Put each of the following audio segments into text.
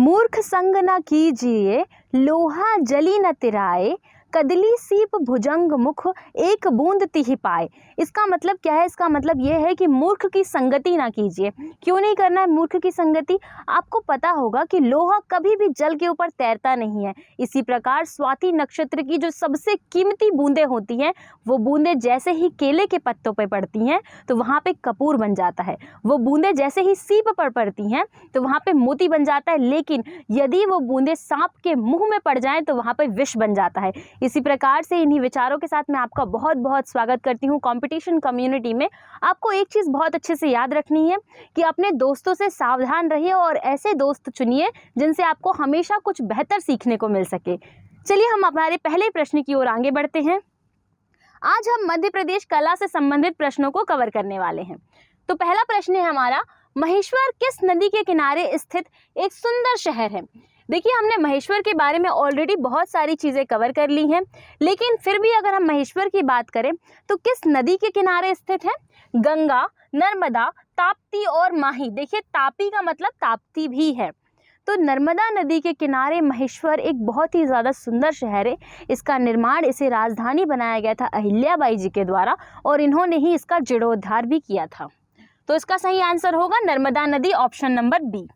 मूर्ख संग न कीजिए, लोहा जली न तिराए, कदली सीप भुजंग मुख, एक बूंद तिहि पाए। इसका मतलब क्या है? इसका मतलब ये है कि मूर्ख की संगति ना कीजिए। क्यों नहीं करना है मूर्ख की संगति? आपको पता होगा कि लोहा कभी भी जल के ऊपर तैरता नहीं है। इसी प्रकार स्वाति नक्षत्र की जो सबसे कीमती बूंदें होती हैं, वो बूंदें जैसे ही केले के पत्तों पर पड़ती हैं तो वहाँ पे कपूर बन जाता है। वो बूंदें जैसे ही सीप पर पड़ती हैं तो वहाँ पे मोती बन जाता है, लेकिन यदि वो बूंदें सांप के मुंह में पड़ जाएं तो वहाँ पे विष बन जाता है। इसी प्रकार से इन्हीं विचारों के साथ मैं आपका बहुत बहुत स्वागत करती हूँ कंपटीशन कम्युनिटी में। आपको एक चीज़ बहुत अच्छे से याद रखनी है कि अपने दोस्तों से सावधान रहिए और ऐसे दोस्त चुनिए जिनसे आपको हमेशा कुछ बेहतर सीखने को मिल सके। चलिए हम हमारे पहले प्रश्न की ओर आगे बढ़ते हैं। आज हम मध्य प्रदेश कला से संबंधित प्रश्नों को कवर करने वाले हैं। तो पहला प्रश्न है हमारा, महेश्वर किस नदी के किनारे स्थित एक सुंदर शहर है? देखिए, हमने महेश्वर के बारे में ऑलरेडी बहुत सारी चीज़ें कवर कर ली हैं, लेकिन फिर भी अगर हम महेश्वर की बात करें तो किस नदी के किनारे स्थित है? गंगा, नर्मदा, ताप्ती और माही। देखिए, तापी का मतलब ताप्ती भी है। तो नर्मदा नदी के किनारे महेश्वर एक बहुत ही ज़्यादा सुंदर शहर है। इसका निर्माण, इसे राजधानी बनाया गया था अहिल्याबाई जी के द्वारा और इन्होंने ही इसका जीर्णोद्धार भी किया था। तो इसका सही आंसर होगा नर्मदा नदी, option number B.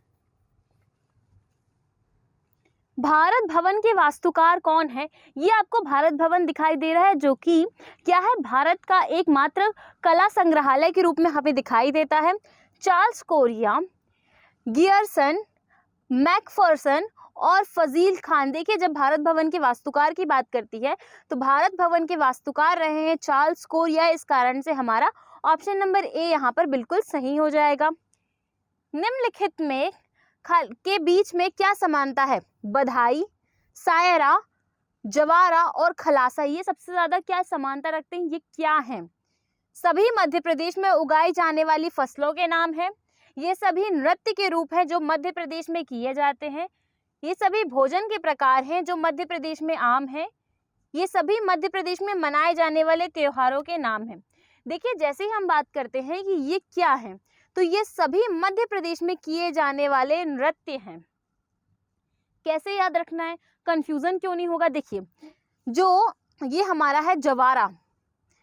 Bharat Bhavan के वास्तुकार कौन है? ये आपको भारत भवन दिखाई दे रहा है, जो कि क्या है, भारत का एकमात्र कला संग्रहालय के रूप में हमें दिखाई देता है। चार्ल्स कोरिया, गियर्सन, मैकफर्सन और फजील खान। देखिए, जब भारत भवन के वास्तुकार की बात करती है तो भारत भवन के वास्तुकार रहे हैं चार्ल्स कोरिया। इस कारण से हमारा ऑप्शन नंबर ए यहाँ पर बिल्कुल सही हो जाएगा। निम्नलिखित में के बीच में क्या समानता है? बधाई, सायरा, जवारा और खलासा, ये सबसे ज्यादा क्या समानता रखते हैं? ये क्या है? सभी मध्य प्रदेश में उगाई जाने वाली फसलों के नाम है। ये सभी नृत्य के रूप हैं जो मध्य प्रदेश में किए जाते हैं। ये सभी भोजन के प्रकार हैं जो मध्य प्रदेश में आम है। ये सभी मध्य प्रदेश में मनाए जाने वाले त्योहारों के नाम हैं। देखिए, जैसे ही हम बात करते हैं कि ये क्या है, तो ये सभी मध्य प्रदेश में किए जाने वाले नृत्य हैं। कैसे याद रखना है, कंफ्यूजन क्यों नहीं होगा? देखिए, जो ये हमारा है जवारा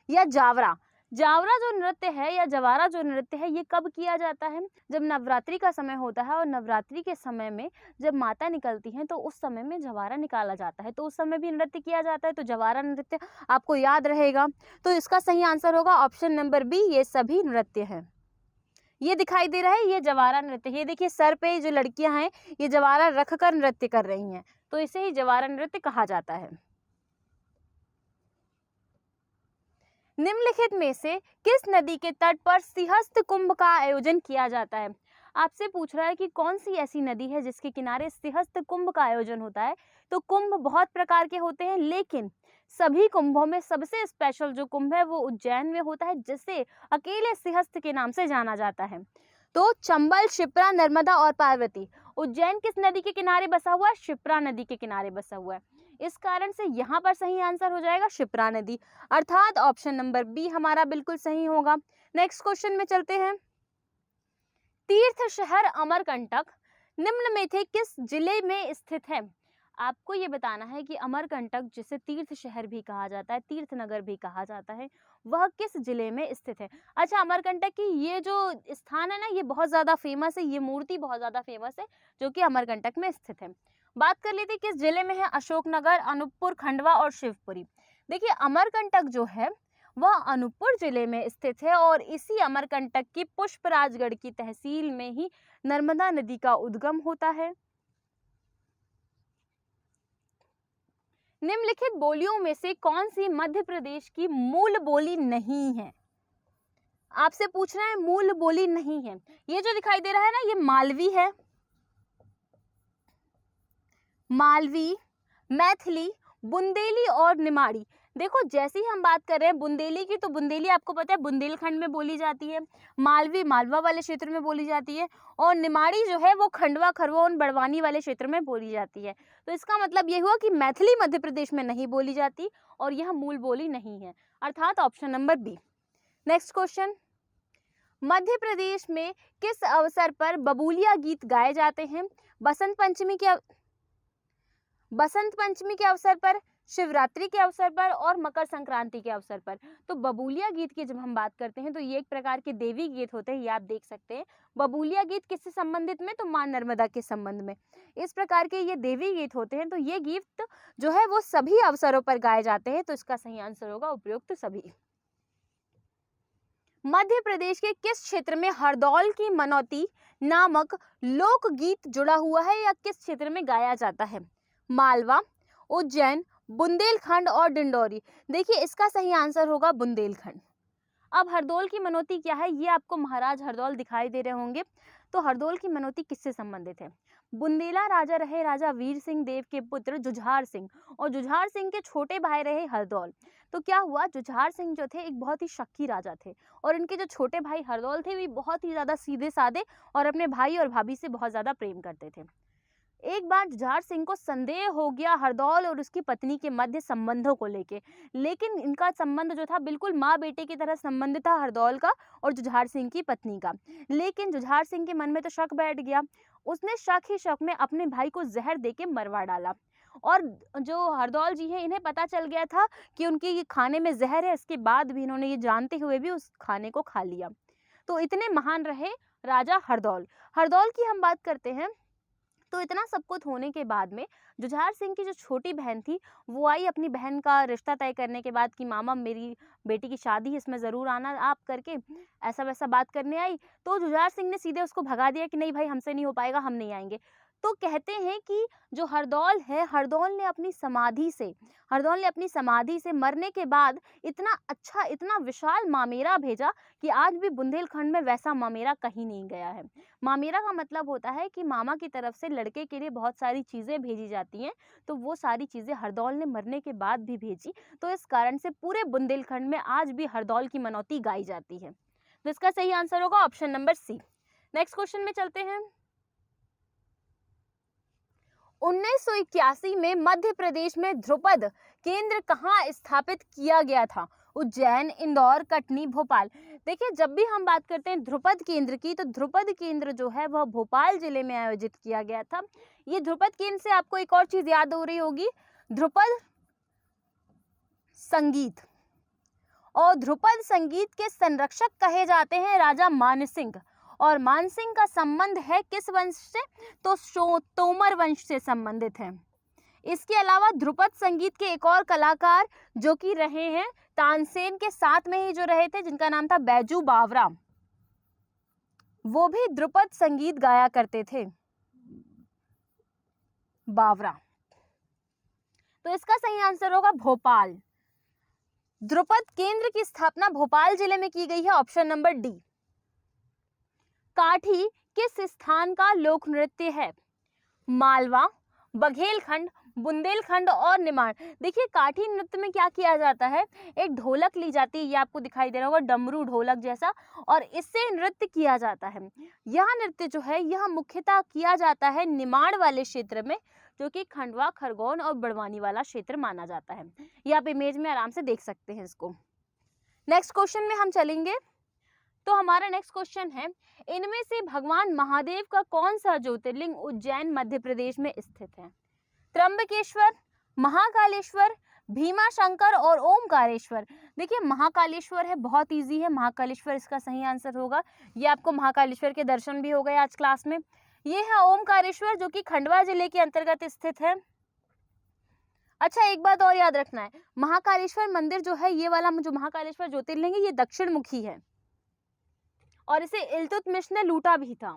या जावरा, जावरा जो नृत्य है या जवारा जो नृत्य है, ये कब किया जाता है? जब नवरात्रि का समय होता है और नवरात्रि के समय में जब माता निकलती हैं तो उस समय में जवारा निकाला जाता है, तो उस समय भी नृत्य किया जाता है। तो जवारा नृत्य आपको याद रहेगा। तो इसका सही आंसर होगा ऑप्शन नंबर बी, ये सभी नृत्य हैं। ये दिखाई दे रहा है, ये जवारा नृत्य। ये देखिए, सर पे जो लड़कियां हैं ये जवारा रखकर नृत्य कर रही हैं, तो इसे ही जवारा नृत्य कहा जाता है। निम्नलिखित में से किस नदी के तट पर सिंहस्थ कुंभ का आयोजन किया जाता है? आपसे पूछ रहा है कि कौन सी ऐसी नदी है जिसके किनारे सिंहस्थ कुंभ का आयोजन होता है। तो कुंभ बहुत प्रकार के होते हैं, लेकिन सभी कुंभों में सबसे स्पेशल जो कुंभ है वो उज्जैन में होता है, जिसे अकेले सिंहस्थ के नाम से जाना जाता है। तो चंबल, शिप्रा, नर्मदा और पार्वती, उज्जैन किस नदी के किनारे बसा हुआ है? शिप्रा नदी के किनारे बसा हुआ है। इस कारण से यहाँ पर सही आंसर हो जाएगा शिप्रा नदी, अर्थात ऑप्शन नंबर बी हमारा बिल्कुल सही होगा। नेक्स्ट क्वेश्चन में चलते हैं। तीर्थ शहर अमरकंटक निम्न में से किस जिले में स्थित है? आपको ये बताना है कि अमरकंटक, जिसे तीर्थ शहर भी कहा जाता है, तीर्थ नगर भी कहा जाता है, वह किस जिले में स्थित है? अच्छा, अमरकंटक की ये जो स्थान है ना, ये बहुत ज्यादा फेमस है, ये मूर्ति बहुत ज्यादा फेमस है जो कि अमरकंटक में स्थित है। बात कर लेते किस जिले में है? अशोकनगर, अनूपपुर, खंडवा और शिवपुरी। देखिए, अमरकंटक जो है वह अनूपपुर जिले में स्थित है और इसी अमरकंटक की पुष्पराजगढ़ की तहसील में ही नर्मदा नदी का उद्गम होता है। निम्नलिखित बोलियों में से कौन सी मध्य प्रदेश की मूल बोली नहीं है? आपसे पूछ रहे हैं मूल बोली नहीं है। ये जो दिखाई दे रहा है ना, ये मालवी है, मालवी, मैथिली, बुंदेली और निमाड़ी। देखो, जैसे ही हम बात कर रहे हैं बुंदेली की, तो बुंदेली आपको पता है बुंदेलखंड में बोली जाती है, मालवी मालवा वाले क्षेत्र में बोली जाती है और निमाड़ी जो है वो खंडवा, खरगोन, बड़वानी वाले क्षेत्र में बोली जाती है। तो इसका मतलब ये हुआ कि मैथिली मध्य प्रदेश में नहीं बोली जाती और यह मूल बोली नहीं है, अर्थात option number B. Next question, Madhya Pradesh में किस अवसर पर बबूलिया गीत गाए जाते हैं? बसंत पंचमी के अवसर पर, शिवरात्रि के अवसर पर और मकर संक्रांति के अवसर पर। तो बबूलिया गीत की जब हम बात करते हैं तो ये एक प्रकार के देवी गीत होते हैं, ये आप देख सकते हैं। बबूलिया गीत किससे संबंधित में? तो मां नर्मदा के संबंध में। इस प्रकार के ये देवी गीत होते हैं। तो ये गीत जो है वो सभी अवसरों पर गाए जाते हैं। तो इसका सही आंसर होगा उपयुक्त सभी। मध्य प्रदेश के किस क्षेत्र में हरदौल की मनौती नामक लोकगीत जुड़ा हुआ है या किस क्षेत्र में गाया जाता है? मालवा, उज्जैन, बुंदेलखंड और डिंडोरी। देखिए इसका सही आंसर होगा बुंदेलखंड। अब हरदौल की मनौती क्या है? ये आपको महाराज हरदौल दिखाई दे रहे होंगे। तो हरदौल की मनौती किससे संबंधित है? बुंदेला राजा रहे राजा वीर सिंह देव के पुत्र जुझार सिंह, और जुझार सिंह के छोटे भाई रहे हरदौल। तो क्या हुआ, जुझार सिंह जो थे एक बहुत ही शक्की राजा थे, और इनके जो छोटे भाई हरदौल थे वे बहुत ही ज्यादा सीधे साधे और अपने भाई और भाभी से बहुत ज्यादा प्रेम करते थे। एक बार जुझार सिंह को संदेह हो गया हरदौल और उसकी पत्नी के मध्य संबंधों को लेके, लेकिन इनका संबंध जो था बिल्कुल माँ बेटे की तरह संबंध था हरदौल का और जुझार सिंह की पत्नी का। लेकिन जुझार सिंह के मन में तो शक बैठ गया। उसने शक ही शक में अपने भाई को जहर देके मरवा डाला, और जो हरदौल जी हैं इन्हें पता चल गया था कि उनके ये खाने में जहर है। इसके बाद भी इन्होंने ये जानते हुए भी उस खाने को खा लिया। तो इतने महान रहे राजा हरदौल। हरदौल की हम बात करते हैं तो इतना सब कुछ होने के बाद में जुझार सिंह की जो छोटी बहन थी वो आई अपनी बहन का रिश्ता तय करने के बाद कि मामा मेरी बेटी की शादी है, इसमें ज़रूर आना आप करके, ऐसा वैसा बात करने आई। तो जुझार सिंह ने सीधे उसको भगा दिया कि नहीं भाई हमसे नहीं हो पाएगा, हम नहीं आएंगे। तो कहते हैं कि जो हरदौल है, हरदौल ने अपनी समाधि से मरने के बाद इतना अच्छा, इतना विशाल मामेरा भेजा कि आज भी बुंदेलखंड में वैसा मामेरा कहीं नहीं गया है। मामेरा का मतलब होता है कि मामा की तरफ से लड़के के लिए बहुत सारी चीज़ें भेजी जाती हैं, तो वो सारी चीज़ें हरदौल ने मरने के बाद भी भेजी। तो इस कारण से पूरे बुंदेलखंड में आज भी हरदौल की मनौती गाई जाती है। तो इसका सही आंसर होगा option number C. Next question में चलते हैं। 1981 में मध्य प्रदेश में ध्रुपद केंद्र कहाँ स्थापित किया गया था? उज्जैन, इंदौर, कटनी, भोपाल। देखिए जब भी हम बात करते हैं ध्रुपद केंद्र की, तो ध्रुपद केंद्र जो है वह भोपाल जिले में आयोजित किया गया था। ये ध्रुपद केंद्र से आपको एक और चीज याद हो रही होगी, ध्रुपद संगीत। और ध्रुपद संगीत के संरक्षक कहे जाते हैं राजा मानसिंह, और मानसिंह का संबंध है किस वंश से? तो तोमर वंश से संबंधित है। इसके अलावा ध्रुपद संगीत के एक और कलाकार जो कि रहे हैं तानसेन के साथ में ही जो रहे थे, जिनका नाम था बैजू बावरा, वो भी ध्रुपद संगीत गाया करते थे, बावरा। तो इसका सही आंसर होगा भोपाल। ध्रुपद केंद्र की स्थापना भोपाल जिले में की गई है, ऑप्शन नंबर डी। काठी किस स्थान का लोक नृत्य है? मालवा, बघेलखंड, बुंदेलखंड और निमाड़। देखिए काठी नृत्य में क्या किया जाता है, एक ढोलक ली जाती है, ये आपको दिखाई दे रहा होगा डमरू ढोलक जैसा, और इससे नृत्य किया जाता है। यह नृत्य जो है यह मुख्यतः किया जाता है निमाड़ वाले क्षेत्र में, जो कि खंडवा, खरगोन और बड़वानी वाला क्षेत्र माना जाता है। ये आप इमेज में आराम से देख सकते हैं इसको। नेक्स्ट क्वेश्चन में हम चलेंगे। तो हमारा नेक्स्ट क्वेश्चन है, इनमें से भगवान महादेव का कौन सा ज्योतिर्लिंग उज्जैन मध्य प्रदेश में स्थित है? त्र्यंबकेश्वर, महाकालेश्वर, भीमाशंकर और ओमकारेश्वर। देखिए महाकालेश्वर है, बहुत इजी है, महाकालेश्वर इसका सही आंसर होगा। ये आपको महाकालेश्वर के दर्शन भी हो गए आज क्लास में। ये है ओमकारेश्वर जो कि खंडवा जिले के अंतर्गत स्थित है। अच्छा एक बात और याद रखना है, महाकालेश्वर मंदिर जो है, ये वाला जो महाकालेश्वर ज्योतिर्लिंग है, ये दक्षिण मुखी है और इसे इल्तुतमिश ने लूटा भी था।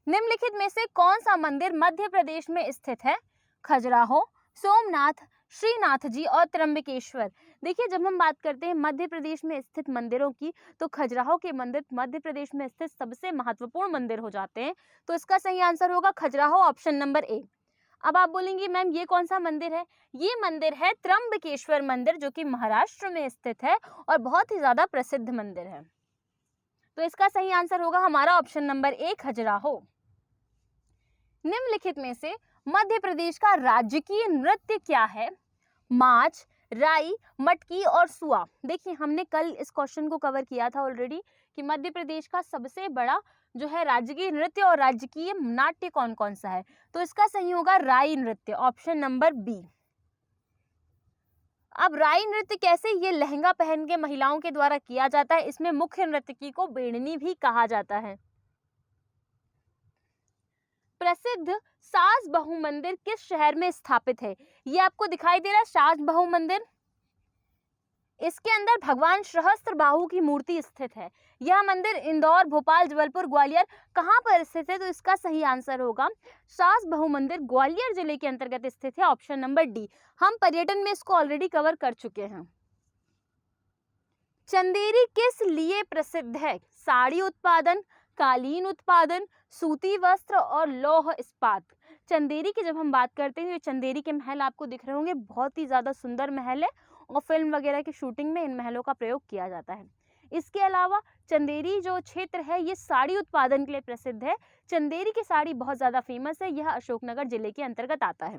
निम्नलिखित में से कौन सा मंदिर मध्य प्रदेश में स्थित है? खजुराहो, सोमनाथ, श्रीनाथ जी और त्र्यंबकेश्वर। देखिए जब हम बात करते हैं मध्य प्रदेश में स्थित मंदिरों की, तो खजुराहो के मंदिर मध्य प्रदेश में स्थित सबसे महत्वपूर्ण मंदिर हो जाते हैं। तो इसका सही आंसर होगा खजुराहो, ऑप्शन नंबर ए। अब आप बोलेंगे मैम ये कौन सा मंदिर है? ये मंदिर है त्र्यंबकेश्वर मंदिर, जो कि महाराष्ट्र में स्थित है और बहुत ही ज्यादा प्रसिद्ध मंदिर है। तो इसका सही आंसर होगा हमारा ऑप्शन नंबर ए, खजुराहो। निम्नलिखित में से मध्य प्रदेश का राजकीय नृत्य क्या है? माच, राई, मटकी और सुआ। देखिए हमने कल इस क्वेश्चन को कवर किया था ऑलरेडी कि मध्य प्रदेश का सबसे बड़ा जो है राजकीय नृत्य और राजकीय नाट्य कौन कौन सा है? तो इसका सही होगा राई नृत्य, ऑप्शन नंबर बी। अब राई नृत्य कैसे? ये लहंगा पहन के महिलाओं के द्वारा किया जाता है। इसमें मुख्य नर्तकी को बेड़नी भी कहा जाता है। प्रसिद्ध सास बहु मंदिर किस शहर में स्थापित है? ये आपको दिखाई दे रहा है सास बहु मंदिर। इसके अंदर भगवान सहस्त्रबाहु की मूर्ति स्थित है। यह मंदिर इंदौर, भोपाल, जबलपुर, ग्वालियर कहाँ पर स्थित है? तो इसका सही आंसर होगा सास बहु मंदिर ग्वालियर जिले के अंतर्गत स्थित है, ऑप्शन नंबर डी। हम पर्यटन में इसको ऑलरेडी कवर कर चुके हैं। चंदेरी किस लिए प्रसिद्ध है? साड़ी उत्पादन, कालीन उत्पादन, सूती वस्त्र और लौह इस्पात। चंदेरी की जब हम बात करते हैं, चंदेरी के महल आपको दिख रहे होंगे, बहुत ही ज्यादा सुंदर महल है और फिल्म वगैरह की शूटिंग में इन महलों का प्रयोग किया जाता है। इसके अलावा चंदेरी जो क्षेत्र है ये साड़ी उत्पादन के लिए प्रसिद्ध है। चंदेरी की साड़ी बहुत ज्यादा फेमस है। यह अशोकनगर जिले के अंतर्गत आता है।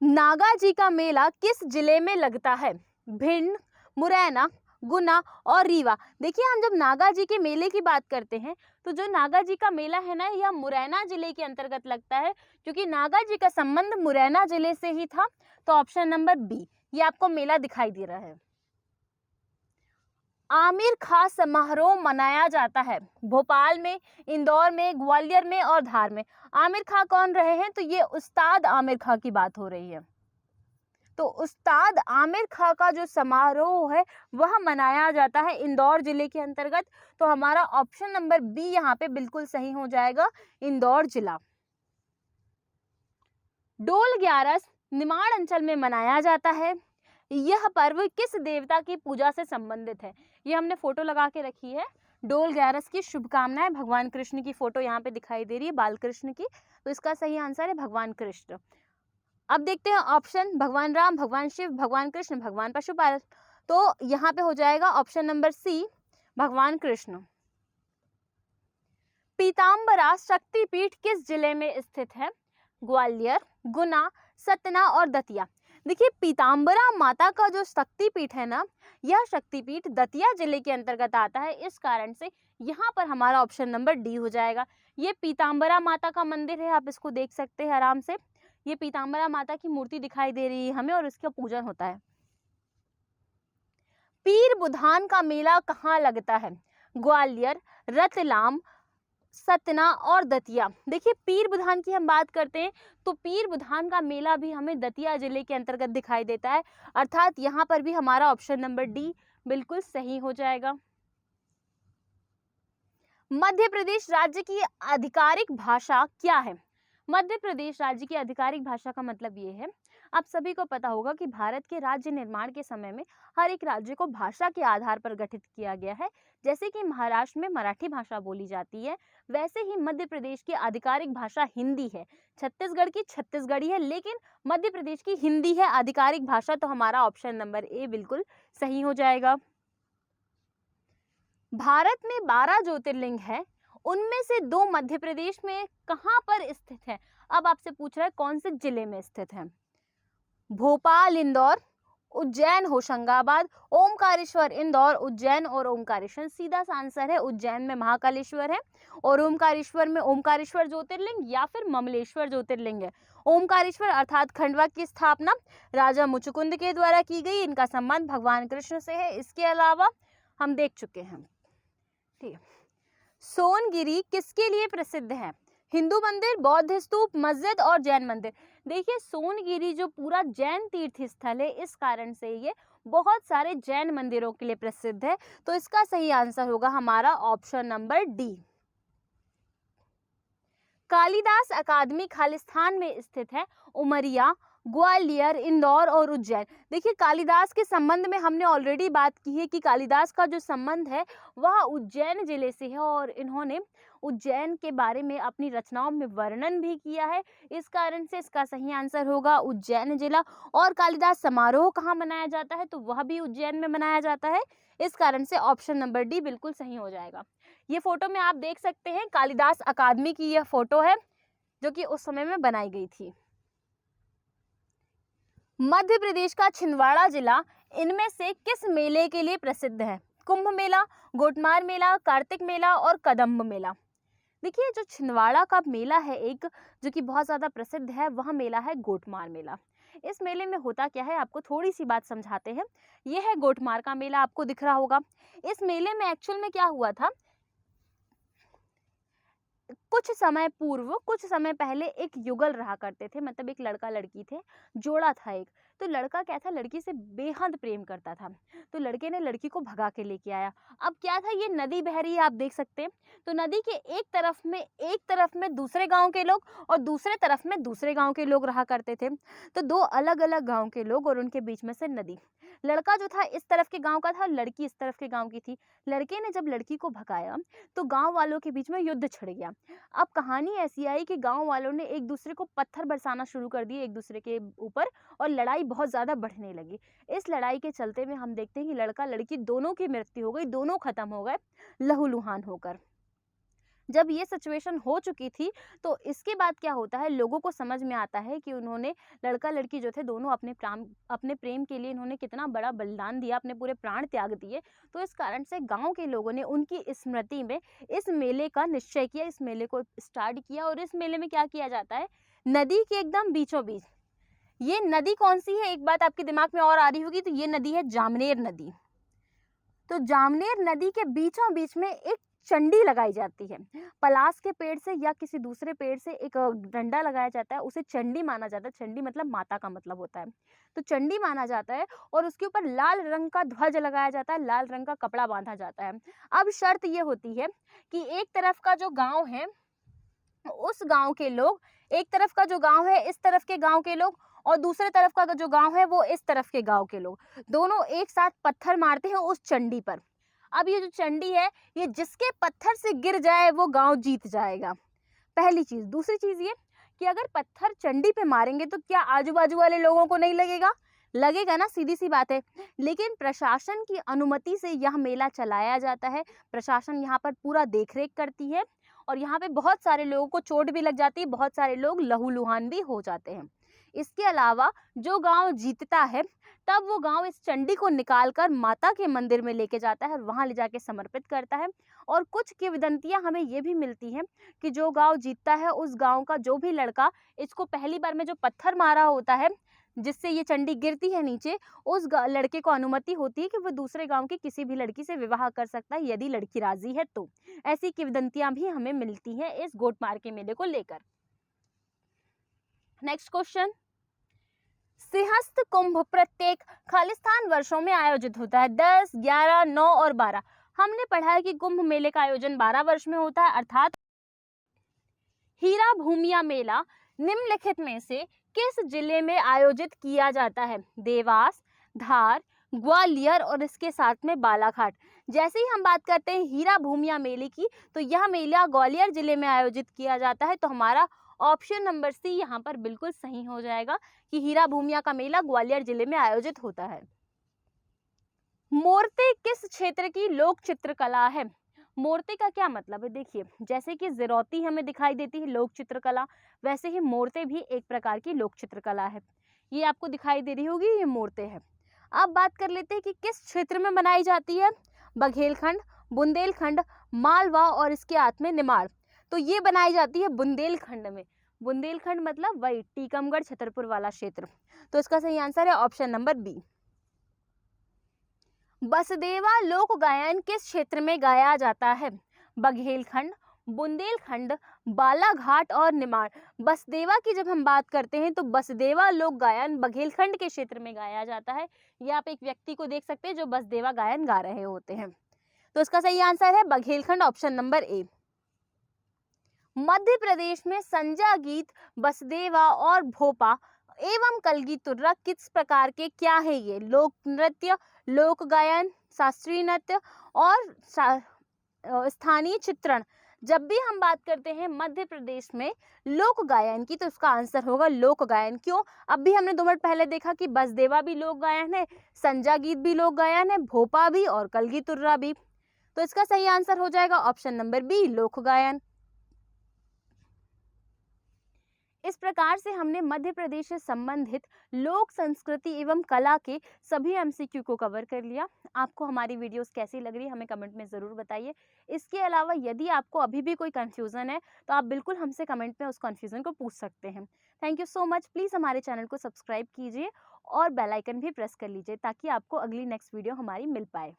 नागा जी का मेला किस जिले में लगता है? भिंड, मुरैना, गुना और रीवा। देखिए, हम जब नागा जी के मेले की बात करते हैं तो जो नागा जी का मेला है ना, यह मुरैना जिले के अंतर्गत लगता है, क्योंकि नागा जी का संबंध मुरैना जिले से ही था। तो ऑप्शन नंबर बी, ये आपको मेला दिखाई दे रहा है। आमिर खां समारोह मनाया जाता है भोपाल में, इंदौर में, ग्वालियर में और धार में। आमिर खां कौन रहे हैं? तो ये उस्ताद आमिर खां की बात हो रही है। तो उस्ताद आमिर खां का जो समारोह है वह मनाया जाता है इंदौर जिले के अंतर्गत। तो हमारा ऑप्शन नंबर बी यहाँ पे बिल्कुल सही हो जाएगा, इंदौर जिला। डोल ग्यारस निमाड़ अंचल में मनाया जाता है। यह पर्व किस देवता की पूजा से संबंधित है? ये हमने फोटो लगा के रखी है। डोल ग्यारस की शुभकामनाएं, भगवान कृष्ण की फोटो यहाँ पे दिखाई दे रही है, बाल कृष्ण की। तो इसका सही आंसर है भगवान कृष्ण। अब देखते हैं ऑप्शन, भगवान राम, भगवान शिव, भगवान कृष्ण, भगवान पशुपाल। तो यहाँ पे हो जाएगा ऑप्शन नंबर सी, भगवान कृष्ण। पीताम्बरा शक्तिपीठ किस जिले में स्थित है? ग्वालियर, गुना, सतना और दतिया। देखिए, पीताम्बरा माता का जो शक्तिपीठ है ना, यह शक्तिपीठ दतिया जिले के अंतर्गत आता है। इस कारण से यहाँ पर हमारा ऑप्शन नंबर डी हो जाएगा। ये पीताम्बरा माता का मंदिर है, आप इसको देख सकते हैं आराम से। ये पीताम्बरा माता की मूर्ति दिखाई दे रही है हमें और इसका पूजन होता है। पीर बुधान का मेला कहाँ लगता है? ग्वालियर, रतलाम, सतना और दतिया। देखिए, पीर बुधान की हम बात करते हैं तो पीर बुधान का मेला भी हमें दतिया जिले के अंतर्गत दिखाई देता है, अर्थात यहाँ पर भी हमारा ऑप्शन नंबर डी बिल्कुल सही हो जाएगा। मध्य प्रदेश राज्य की आधिकारिक भाषा क्या है? मध्य प्रदेश राज्य की आधिकारिक भाषा का मतलब ये है, आप सभी को पता होगा कि भारत के राज्य निर्माण के समय में हर एक राज्य को भाषा के आधार पर गठित किया गया है। जैसे कि महाराष्ट्र में मराठी भाषा बोली जाती है, वैसे ही मध्य प्रदेश की आधिकारिक भाषा हिंदी है। छत्तीसगढ़ की छत्तीसगढ़ी है, लेकिन मध्य प्रदेश की हिंदी है आधिकारिक भाषा। तो हमारा ऑप्शन नंबर ए बिल्कुल सही हो जाएगा। भारत में 12 ज्योतिर्लिंग है, उनमें से 2 मध्य प्रदेश में कहां पर स्थित है? अब आपसे पूछ रहा है कौन से जिले में स्थित है। भोपाल, इंदौर, उज्जैन, होशंगाबाद, ओमकारेश्वर, इंदौर, उज्जैन और ओमकारेश्वर। सीधा सा आंसर है उज्जैन में महाकालेश्वर है और ओमकारेश्वर में ओमकारेश्वर ज्योतिर्लिंग या फिर ममलेश्वर ज्योतिर्लिंग है। ओमकारेश्वर अर्थात खंडवा की स्थापना राजा मुचुकुंद के द्वारा की गई। इनका संबंध भगवान कृष्ण से है। इसके अलावा हम देख चुके हैं। ठीक है, सोनगिरी किसके लिए प्रसिद्ध है? हिंदू मंदिर, बौद्ध स्तूप, मस्जिद और जैन मंदिर। देखिए, सोनगिरी जो पूरा जैन तीर्थ स्थल है, इस कारण से ये बहुत सारे जैन मंदिरों के लिए प्रसिद्ध है। तो इसका सही आंसर होगा हमारा ऑप्शन नंबर डी। कालिदास अकादमी खालिस्तान में स्थित है। उमरिया, ग्वालियर, इंदौर और उज्जैन। देखिए, कालिदास के संबंध में हमने ऑलरेडी बात की है कि कालिदास का जो संबंध है वह उज्जैन जिले से है और इन्होंने उज्जैन के बारे में अपनी रचनाओं में वर्णन भी किया है। इस कारण से इसका सही आंसर होगा उज्जैन जिला। और कालिदास समारोह कहाँ मनाया जाता है? तो वह भी उज्जैन में मनाया जाता है। इस कारण से ऑप्शन नंबर डी बिल्कुल सही हो जाएगा। ये फोटो में आप देख सकते हैं कालिदास अकादमी की यह फोटो है जो कि उस समय में बनाई गई थी। मध्य प्रदेश का छिंदवाड़ा जिला इनमें से किस मेले के लिए प्रसिद्ध है? कुंभ मेला, गोटमार मेला, कार्तिक मेला और कदम्ब मेला। देखिए, जो छिंदवाड़ा का मेला है एक, जो कि बहुत ज़्यादा प्रसिद्ध है, वह मेला है गोटमार मेला। इस मेले में होता क्या है, आपको थोड़ी सी बात समझाते हैं। यह है गोटमार का मेला, आपको दिख रहा होगा। इस मेले में एक्चुअल में क्या हुआ था, कुछ समय पहले एक युगल रहा करते थे, मतलब एक लड़का लड़की थे, जोड़ा था एक। तो लड़का क्या था, लड़की से बेहद प्रेम करता था, तो लड़के ने लड़की को भगा के लेके आया। अब क्या था, ये नदी बह रही है, आप देख सकते हैं। तो नदी के एक तरफ में दूसरे गांव के लोग और दूसरे तरफ में दूसरे गांव के लोग रहा करते थे। तो दो अलग अलग गांव के लोग और उनके बीच में से नदी। लड़का जो था इस तरफ के गांव का था, लड़की इस तरफ के गांव की थी। लड़के ने जब लड़की को भगाया तो गांव वालों के बीच में युद्ध छिड़ गया। अब कहानी ऐसी आई कि गांव वालों ने एक दूसरे को पत्थर बरसाना शुरू कर दिए एक दूसरे के ऊपर, और लड़ाई बहुत ज्यादा बढ़ने लगी। इस लड़ाई के चलते में हम देखते हैं कि लड़का लड़की दोनों की मृत्यु हो गई, दोनों खत्म हो गए लहूलुहान होकर। जब ये सिचुएशन हो चुकी थी तो इसके बाद क्या होता है, लोगों को समझ में आता है कि उन्होंने, लड़का लड़की जो थे दोनों अपने प्रेम के लिए इन्होंने कितना बड़ा बलिदान दिया, अपने पूरे प्राण त्याग दिए। तो इस कारण से गांव के लोगों ने उनकी स्मृति में इस मेले का निश्चय किया, इस मेले को स्टार्ट किया। और इस मेले में क्या किया जाता है, नदी के एकदम बीचों बीच, ये नदी कौन सी है, एक बात आपके दिमाग में और आ रही होगी, तो ये नदी है जामनेर नदी। तो जामनेर नदी के बीचों बीच में एक चंडी लगाई जाती है। पलास के पेड़ से या किसी दूसरे पेड़ से एक डंडा लगाया जाता है, उसे चंडी माना जाता है। चंडी मतलब माता का मतलब होता है, तो चंडी माना जाता है। और उसके ऊपर लाल रंग का ध्वज लगाया जाता है, लाल रंग का कपड़ा बांधा जाता है। अब शर्त ये होती है कि एक तरफ का जो गांव है, उस गांव के लोग, एक तरफ का जो गांव है इस तरफ के गांव के लोग, और दूसरे तरफ का जो गांव है वो इस तरफ के गांव के लोग, दोनों एक साथ पत्थर मारते हैं उस चंडी पर। अब ये जो चंडी है, ये जिसके पत्थर से गिर जाए वो गांव जीत जाएगा, पहली चीज। दूसरी चीज ये कि अगर पत्थर चंडी पे मारेंगे तो क्या आजू बाजू वाले लोगों को नहीं लगेगा, लगेगा ना, सीधी सी बात है। लेकिन प्रशासन की अनुमति से यह मेला चलाया जाता है। प्रशासन यहाँ पर पूरा देखरेख करती है, और यहाँ पे बहुत सारे लोगों को चोट भी लग जाती है, बहुत सारे लोग लहूलुहान भी हो जाते हैं। इसके अलावा जो गांव जीतता है, तब वो गांव इस चंडी को निकालकर माता के मंदिर में लेके जाता है और वहां ले जाके समर्पित करता है। और कुछ किंवदंतियां हमें ये भी मिलती हैं कि जो गांव जीतता है, उस गांव का जो भी लड़का इसको पहली बार में जो पत्थर मारा होता है, जिससे ये चंडी गिरती है नीचे, उस लड़के को अनुमति होती है कि वो दूसरे गांव की किसी भी लड़की से विवाह कर सकता है, यदि लड़की राजी है तो। ऐसी किंवदंतियां भी हमें मिलती हैं इस गोटमार के मेले को लेकर। नेक्स्ट क्वेश्चन, सिंहस्थ कुंभ प्रत्येक खालिस्तान वर्षों में आयोजित होता है, 10, 11, 9 और 12। हमने पढ़ा है कि कुंभ मेले का आयोजन 12 वर्ष में होता है, अर्थात हीरा भूमिया मेला निम्नलिखित में से किस जिले में आयोजित किया जाता है, देवास, धार, ग्वालियर और इसके साथ में बालाघाट। जैसे ही हम बात करते हैं हीरा भूमिया मेले की, तो यह मेला ग्वालियर जिले में आयोजित किया जाता है। तो हमारा ऑप्शन नंबर सी यहाँ पर बिल्कुल सही हो जाएगा कि हीरा भूमिया का मेला ग्वालियर जिले में आयोजित होता है। मूर्ति किस क्षेत्र की लोक चित्रकला है, मूर्ति का क्या मतलब है, देखिए जैसे कि जिरौती हमें दिखाई देती है लोक चित्रकला, वैसे ही मूर्ति भी एक प्रकार की लोक चित्रकला है। ये आपको दिखाई दे रही होगी, ये मूर्ति है। अब बात कर लेते हैं कि किस क्षेत्र में बनाई जाती है, बघेलखंड, बुंदेलखंड, मालवा और इसके हाथ में निमाड़। तो ये बनाई जाती है बुंदेलखंड में। बुंदेलखंड मतलब वही टीकमगढ़ छतरपुर वाला क्षेत्र। तो इसका सही आंसर है ऑप्शन नंबर बी। बसदेवा लोक गायन किस क्षेत्र में गाया जाता है, बघेलखंड, बुंदेलखंड, बालाघाट और निमाड़। बसदेवा की जब हम बात करते हैं तो बसदेवा लोक गायन बघेलखंड के क्षेत्र में गाया जाता है। ये आप एक व्यक्ति को देख सकते हैं जो बसदेवा गायन गा रहे होते हैं। तो इसका सही आंसर है बघेलखंड, ऑप्शन नंबर ए। मध्य प्रदेश में संजा गीत, बसदेवा और भोपा एवं कलगी तुर्रा किस प्रकार के क्या है, ये लोक नृत्य, लोक गायन, शास्त्रीय नृत्य और स्थानीय चित्रण। जब भी हम बात करते हैं मध्य प्रदेश में लोक गायन की, तो इसका आंसर होगा लोक गायन। क्यों, अब भी हमने 2 मिनट पहले देखा कि बसदेवा भी लोक गायन है, संजा गीत भी लोक गायन है, भोपा भी और कलगी तुर्रा भी। तो इसका सही आंसर हो जाएगा ऑप्शन नंबर बी, लोक गायन। इस प्रकार से हमने मध्य प्रदेश से संबंधित लोक संस्कृति एवं कला के सभी एमसीक्यू को कवर कर लिया। आपको हमारी वीडियोस कैसी लग रही है हमें कमेंट में ज़रूर बताइए। इसके अलावा यदि आपको अभी भी कोई कन्फ्यूज़न है तो आप बिल्कुल हमसे कमेंट में उस कन्फ्यूज़न को पूछ सकते हैं। Thank you so much. Please हमारे चैनल को सब्सक्राइब कीजिए और बेल आइकन भी प्रेस कर लीजिए ताकि आपको अगली नेक्स्ट वीडियो हमारी मिल पाए।